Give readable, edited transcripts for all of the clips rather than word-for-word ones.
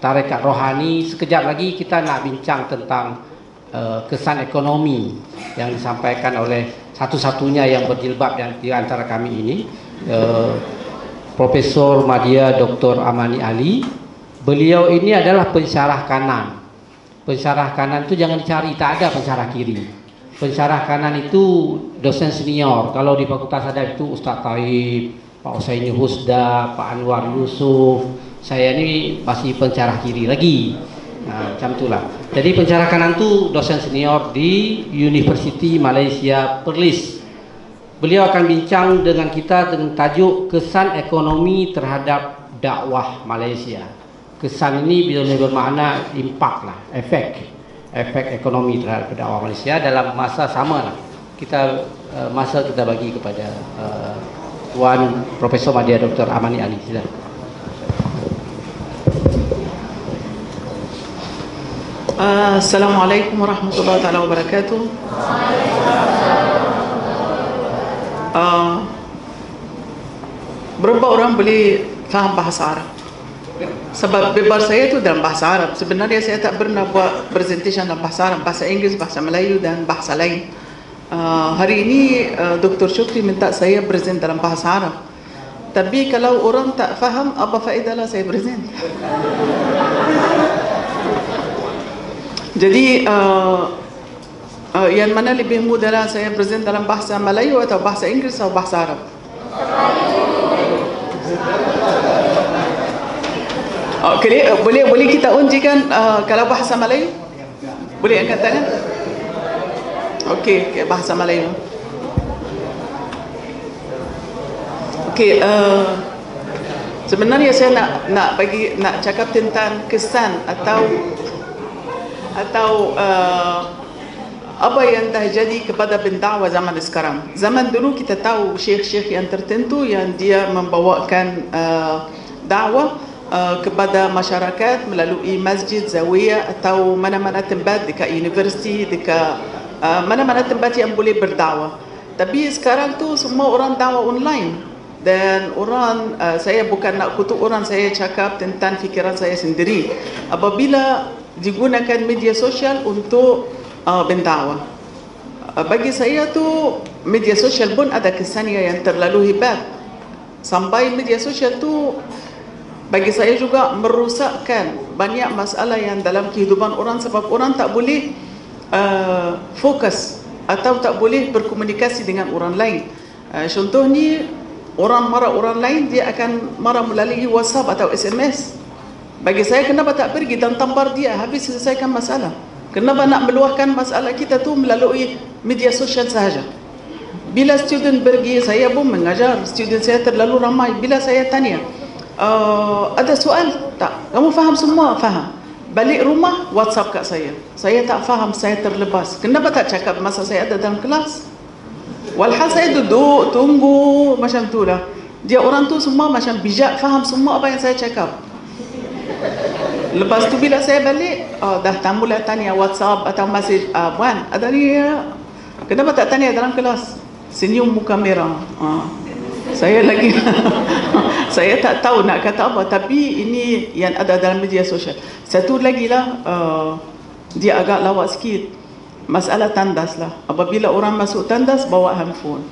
tarekat rohani. Sekejap lagi kita nak bincang tentang kesan ekonomi yang disampaikan oleh satu-satunya yang berjilbab di antara kami ini, Profesor Madya Dr. Amani Ali. Beliau ini adalah pensyarah kanan. Pensyarah kanan itu jangan dicari, tak ada pensyarah kiri. Pensyarah kanan itu dosen senior. Kalau di Fakultas Adab itu Ustaz Taib, Pak Usaini Husda, Pak Anwar Yusuf. Saya ini masih pensyarah kiri lagi. Nah, macam itulah. Jadi pensyarah kanan itu dosen senior di University Malaysia Perlis. Beliau akan bincang dengan kita dengan tajuk kesan ekonomi terhadap dakwah Malaysia. Kesan ini boleh bermakna impak lah, efek ekonomi terhadap dakwah Malaysia dalam masa sama lah. Masa kita bagi kepada Tuan Profesor Madya Dr. Amani Ali. Silakan. Assalamualaikum warahmatullahi wabarakatuh. Berapa orang boleh faham bahasa Arab? Sebab bebar saya itu dalam bahasa Arab. Sebenarnya saya tak pernah buat presentation dalam bahasa Arab, bahasa Inggeris, bahasa Melayu dan bahasa lain. Hari ini Dr. Syukri minta saya present dalam bahasa Arab. Tapi kalau orang tak faham, apa faedahlah saya present? Jadi yang mana lebih mudah saya present dalam bahasa Melayu atau bahasa Inggeris atau bahasa Arab? Boleh kita ujikan kalau bahasa Melayu? Boleh angkat tangan? Okey, bahasa Melayu. Okey, sebenarnya saya nak cakap tentang kesan atau apa yang terjadi kepada pendakwah zaman sekarang. Zaman dulu kita tahu syekh-syekh yang tertentu yang dia membawakan dakwah kepada masyarakat melalui masjid, zawiyah atau mana-mana tempat dekat universiti, dekat mana-mana tempat yang boleh berdakwah. Tapi sekarang tu semua orang dakwah online. Dan orang, saya bukan nak kutuk orang, saya cakap tentang fikiran saya sendiri. Apabila digunakan media sosial untuk berdakwah, bagi saya tu media sosial pun ada kesannya yang terlalu hebat. Sampai media sosial tu bagi saya juga merosakkan banyak masalah yang dalam kehidupan orang, sebab orang tak boleh fokus atau tak boleh berkomunikasi dengan orang lain. Contohnya, orang marah orang lain, dia akan marah melalui WhatsApp atau SMS. Bagi saya, kenapa tak pergi dan tampar dia, habis selesaikan masalah? Kenapa nak meluahkan masalah kita tu melalui media sosial sahaja? Bila student pergi, saya pun mengajar, student saya terlalu ramai. Bila saya tanya, ada soal tak? Kamu faham semua? Faham. Balik rumah, WhatsApp kat saya. Saya tak faham, saya terlepas. Kenapa tak cakap masa saya ada dalam kelas? Walhal saya duduk, tunggu, macam tu lah. Dia orang tu semua macam bijak, faham semua apa yang saya cakap. Lepas tu bila saya balik, dah mula tanya WhatsApp atau mesej, Puan, ada ni, kenapa tak tanya dalam kelas? Senyum muka merah. Saya lagi saya tak tahu nak kata apa, tapi ini yang ada dalam media sosial. Satu lagi lah, dia agak lawak sikit, masalah tandas lah. Apabila orang masuk tandas, bawa handphone.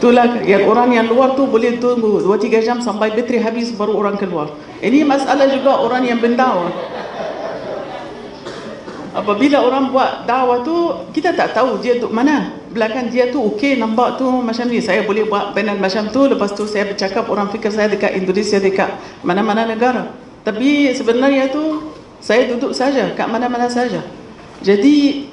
Itulah yang orang yang luar tu boleh tunggu 2-3 jam sampai bateri habis baru orang keluar. Ini masalah juga orang yang berdakwah. Apabila orang buat dakwah tu, kita tak tahu dia tu mana. Belakang dia tu okey, nampak tu macam ni. Saya boleh buat panel macam tu, lepas tu saya bercakap, orang fikir saya dekat Indonesia, dekat mana-mana negara. Tapi sebenarnya tu saya duduk saja kat mana-mana saja. Jadi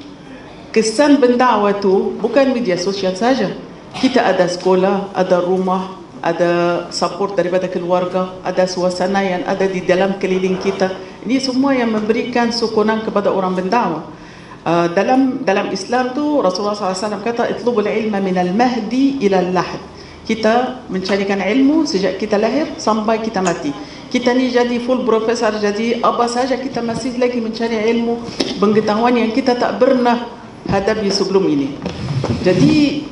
kesan berdakwah tu bukan media sosial saja. Kita ada sekolah, ada rumah, ada support daripada keluarga, ada suasana yang ada di dalam keliling kita. Ini semua yang memberikan sokongan kepada orang berdakwah. Dalam Islam tu Rasulullah SAW kata, itlubul ilma minal mahdi ilal lahd. Kita mencarikan ilmu sejak kita lahir sampai kita mati. Kita ni jadi full professor, jadi apa saja, kita masih lagi mencari ilmu, pengetahuan yang kita tak pernah hadapi sebelum ini. Jadi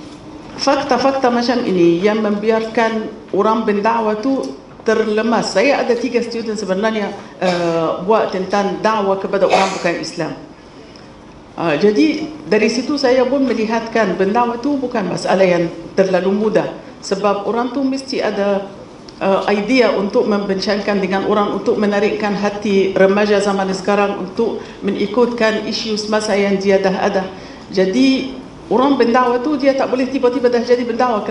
fakta-fakta macam ini yang membiarkan orang berdakwah tu terlemas. Saya ada 3 student sebenarnya buat tentang dakwah kepada orang bukan Islam. Jadi dari situ saya pun melihatkan berdakwah itu bukan masalah yang terlalu mudah, sebab orang tu mesti ada idea untuk membincangkan dengan orang, untuk menarikkan hati remaja zaman sekarang untuk mengikutkan isu semasa yang dia dah ada. Jadi orang berdakwah tu dia tak boleh tiba-tiba dah jadi berdakwah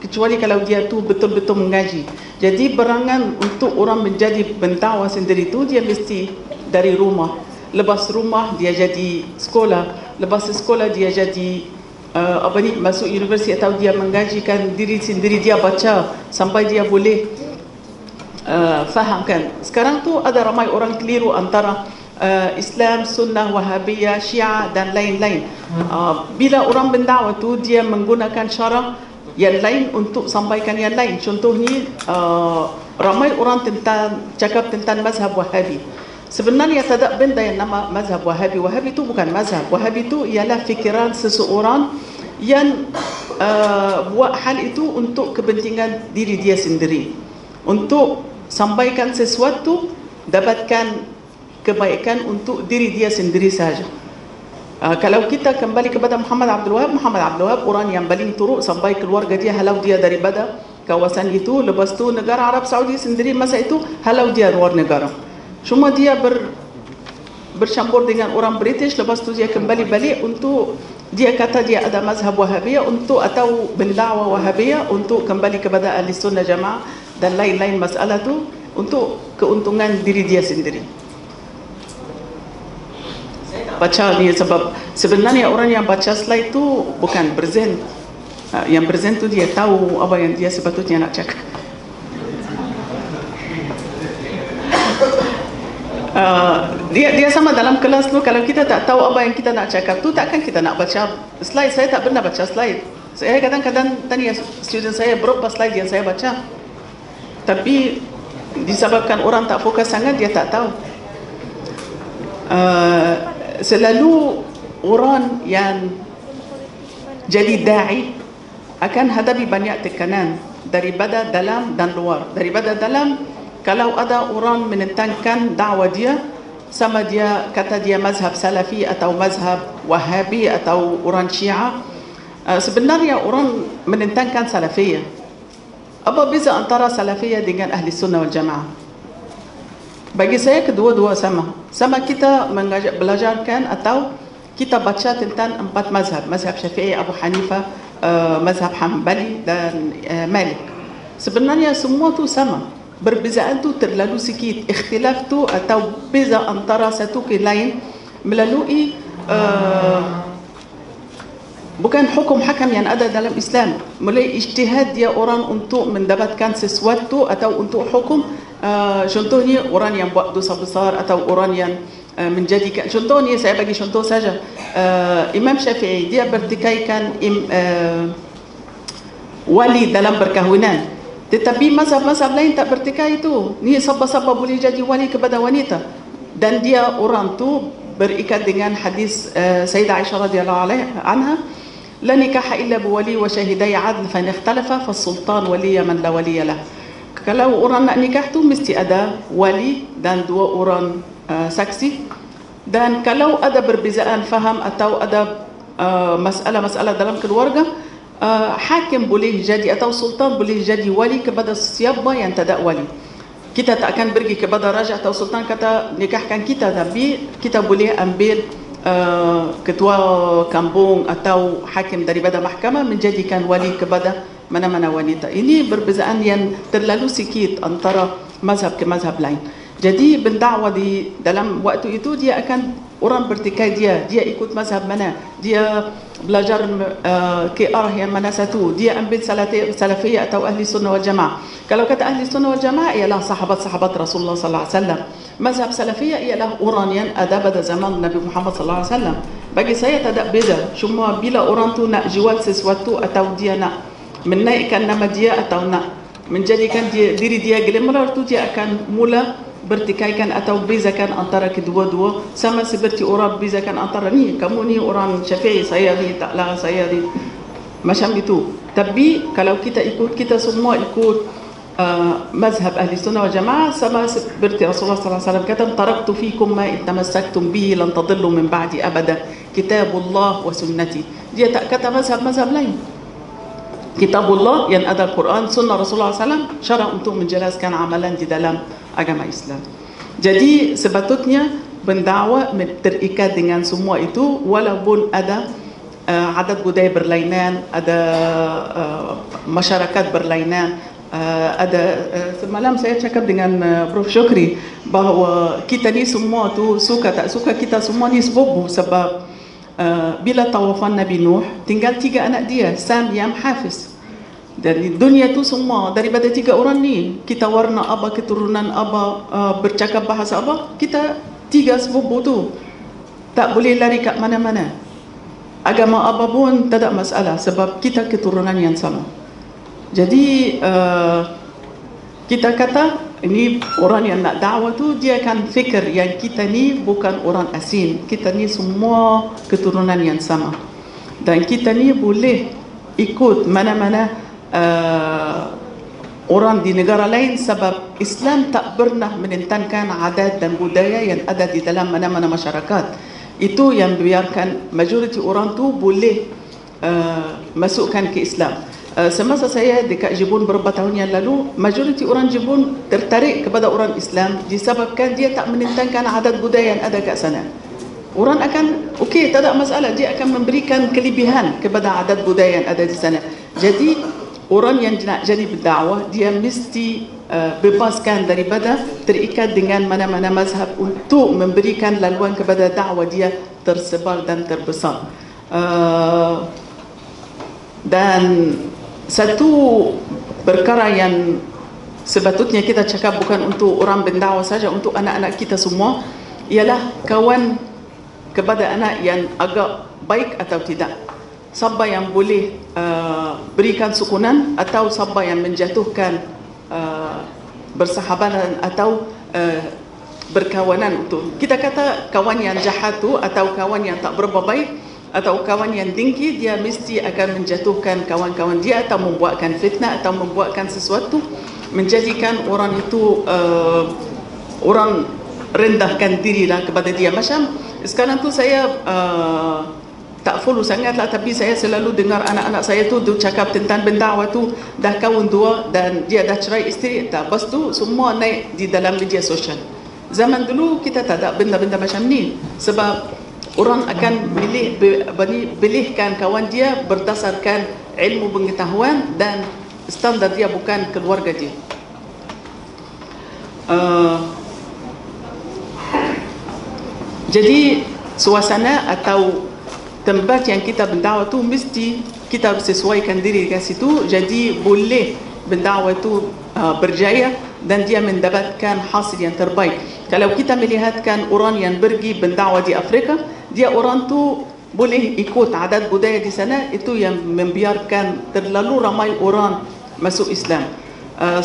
kecuali kalau dia tu betul-betul mengaji. Jadi berangan untuk orang menjadi berdakwah sendiri tu dia mesti dari rumah. Lepas rumah dia jadi sekolah, lepas sekolah dia jadi masuk universiti atau dia mengajikan diri sendiri, dia baca sampai dia boleh fahamkan. Sekarang tu ada ramai orang keliru antara Islam, Sunnah, Wahabiyah, Syiah dan lain-lain. Bila orang berdakwah tu dia menggunakan cara yang lain untuk sampaikan yang lain. Contohnya ramai orang cakap tentang mazhab Wahabi. Sebenarnya tak ada benda yang nama mazhab Wahabi. Wahabi itu bukan mazhab. Wahabi itu ialah fikiran seseorang yang buat hal itu untuk kepentingan diri dia sendiri, untuk sampaikan sesuatu, dapatkan kebaikan untuk diri dia sendiri saja. Kalau kita kembali kepada Muhammad Abdul Wahab orang yang paling teruk sampai keluarga dia halau dia daripada kawasan itu. Lepas tu negara Arab Saudi sendiri masa itu halau dia luar negara. Cuma dia bercampur dengan orang British. Lepas tu dia kembali balik untuk dia kata dia ada mazhab Wahabiyah untuk atau berdakwah Wahabiyah untuk kembali kepada Ahli Sunnah Jamaah dan lain-lain masalah tu untuk keuntungan diri dia sendiri. Baca ni sebab sebenarnya orang yang baca slide tu bukan present. Yang present tu dia tahu apa yang dia sepatutnya nak cakap. Dia sama dalam kelas tu, kalau kita tak tahu apa yang kita nak cakap tu, takkan kita nak baca slide. Saya tak pernah baca slide. Saya kadang-kadang tanya student saya berapa slide yang saya baca, tapi disebabkan orang tak fokus sangat, dia tak tahu. Selalu orang yang jadi da'i akan hadapi banyak tekanan daripada dalam dan luar. Daripada dalam, kalau ada orang menentangkan dakwah dia, sama dia kata dia mazhab Salafi atau mazhab Wahabi atau orang Syiah, sebenarnya orang menentangkan Salafiyah. Apa beza antara Salafiyah dengan Ahli Sunnah wal Jamaah? Bagi saya kedua-dua sama. Sama kita belajarkan atau kita baca tentang 4 mazhab. Mazhab Syafi'i, Abu Hanifah, mazhab Hanbali dan Malik. Sebenarnya semua tu sama. Perbezaan tu terlalu sikit. Ikhtilaf tu atau beza antara satu ke lain melalui bukan hukum hakam yang ada dalam Islam, mulai ijtihad dia orang untuk mendapatkan sesuatu atau untuk hukum. Contohnya orang yang buat dosa besar atau orang yang menjadikan, contohnya saya bagi contoh saja, Imam Syafi'i dia bertikaikan wali dalam perkahwinan, tetapi mazhab-mazhab lain tak bertikai itu. Ni siapa-siapa boleh jadi wali kepada wanita, dan dia orang tu berikat dengan hadis Sayyidah Aisyah radhiyallahu anha, la nikaha illa biwali wa syahidai adl fa in ikhtalafa fa sultan waliya man la waliya lah. Kalau orang nak nikah tu mesti ada wali dan 2 orang saksi. Dan kalau ada perbezaan faham atau ada masalah-masalah dalam keluarga, hakim boleh jadi atau sultan boleh jadi wali kepada siapa yang tak ada wali. Kita tak akan pergi kepada raja atau sultan kata nikahkan kita, tapi kita boleh ambil ketua kampung atau hakim daripada mahkamah menjadikan wali kepada mana-mana wanita. Ini perbezaan yang terlalu sikit antara mazhab ke mazhab lain. Jadi berdakwah di dalam waktu itu dia akan orang bertikai dia ikut mazhab mana, dia belajar ke arah yang mana satu, dia ambil Salafiyah atau Ahli Sunnah wal Jamaah. Kalau kata Ahli Sunnah wal Jamaah ialah sahabat-sahabat Rasulullah sallallahu alaihi wasallam. Mazhab Salafiyah ialah orang yang ada pada zaman Nabi Muhammad sallallahu alaihi wasallam. Bagi saya tak ada beza, cuma bila orang tu nak jual sesuatu atau dia nak menaikkan nama dia atau nak menjadikan diri dia glamour, tu dia akan mula bertikaikan atau bezakan antara kedua-dua, sama seperti orang bezakan antara ni, kamu ni orang Syafi'i, saya ni taklah, saya ni macam itu. Tapi kalau kita ikut, kita semua ikut mazhab ahli sunnah wal jamaah sama seperti Rasulullah sallallahu alaihi wasallam kata, taraktu fikum ma in tamassaktum bihi lan tadillu min ba'di abada, kitabullah wa sunnati. Dia tak kata mazhab-mazhab lain. Kitabullah yang ada Al-Quran, sunnah Rasulullah SAW, syarah untuk menjelaskan amalan di dalam agama Islam. Jadi sepatutnya pendakwah terikat dengan semua itu, walaupun ada adat budaya berlainan, ada masyarakat berlainan, ada semalam saya cakap dengan Prof Syukri bahawa kita ni semua tu suka tak suka kita semua ni sepupu, sebab bila tawafan Nabi Nuh tinggal 3 anak dia, Sam, Yam, Hafiz. Dari dunia tu semua daripada 3 orang ni, kita warna apa, keturunan apa, bercakap bahasa apa, kita 3 sepupu tu tak boleh lari kat mana-mana. Agama apa pun tak ada masalah sebab kita keturunan yang sama. Jadi kita kata ini orang yang nak dakwah tu dia akan fikir yang kita ni bukan orang asing, kita ni semua keturunan yang sama, dan kita ni boleh ikut mana-mana orang di negara lain, sebab Islam tak pernah menentangkan adat dan budaya yang ada di dalam mana-mana masyarakat. Itu yang biarkan majoriti orang tu boleh masukkan ke Islam. Semasa saya dekat Jepun beberapa tahun yang lalu, majoriti orang Jepun tertarik kepada orang Islam disebabkan dia tak menentangkan adat budaya yang ada kat sana. Orang akan okey, tak ada masalah, dia akan memberikan kelebihan kepada adat budaya yang ada di sana. Jadi orang yang nak jadi berdakwah, dia mesti bebaskan daripada terikat dengan mana-mana mazhab untuk memberikan laluan kepada dakwah dia tersebar dan terbesar. Dan satu perkara yang sepatutnya kita cakap bukan untuk orang berdakwah saja, untuk anak-anak kita semua, ialah kawan kepada anak yang agak baik atau tidak. Siapa yang boleh berikan sukunan atau siapa yang menjatuhkan bersahabatan atau berkawanan. Untuk kita kata kawan yang jahat tu atau kawan yang tak berapa baik atau kawan yang dengki, dia mesti akan menjatuhkan kawan-kawan dia atau membuatkan fitnah atau membuatkan sesuatu menjadikan orang itu orang rendahkan dirilah kepada dia. Macam sekarang tu saya tak follow sangat lah, tapi saya selalu dengar anak-anak saya tu cakap tentang pendakwah tu dah kahwin 2 dan dia dah cerai isteri. Lepas tu semua naik di dalam media sosial. Zaman dulu kita tak ada benda-benda macam ni, sebab orang akan pilihkan kawan dia berdasarkan ilmu pengetahuan dan standar dia, bukan keluarga dia. Jadi suasana atau tempat yang kita berdakwah tu mesti kita sesuaikan diri kat situ, jadi boleh berdakwah itu berjaya dan dia mendapatkan hasil yang terbaik. Kalau kita melihatkan orang yang pergi berdakwah di Afrika, dia orang tu boleh ikut adat budaya di sana, itu yang membiarkan terlalu ramai orang masuk Islam.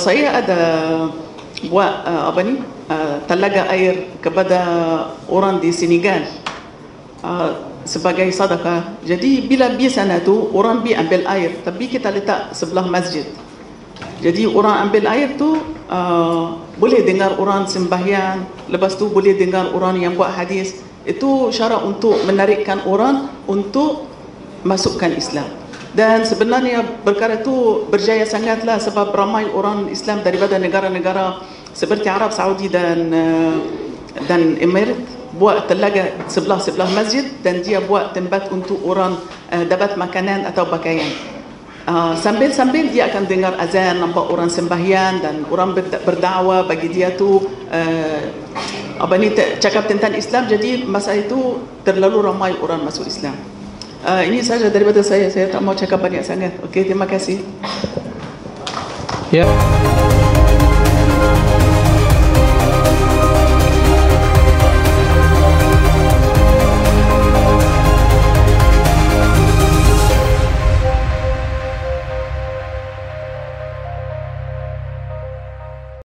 Saya ada buat telaga air kepada orang di Senegal sebagai sedekah. Jadi bila pergi sana tu orang pergi ambil air, tapi kita letak sebelah masjid. Jadi orang ambil air tu boleh dengar orang sembahyang, lepas tu boleh dengar orang yang buat hadis. Itu cara untuk menarikkan orang untuk masukkan Islam. Dan sebenarnya perkara itu berjaya sangatlah, sebab ramai orang Islam daripada negara-negara seperti Arab Saudi dan Emirat buat telaga sebelah-sebelah masjid, dan dia buat tempat untuk orang dapat makanan atau pakaian. Sambil-sambil dia akan dengar azan, nampak orang sembahyang dan orang berdakwah bagi dia tu cakap tentang Islam. Jadi masa itu terlalu ramai orang masuk Islam. Ini saja daripada saya tak mau cakap banyak sangat. Okey, terima kasih. Ya.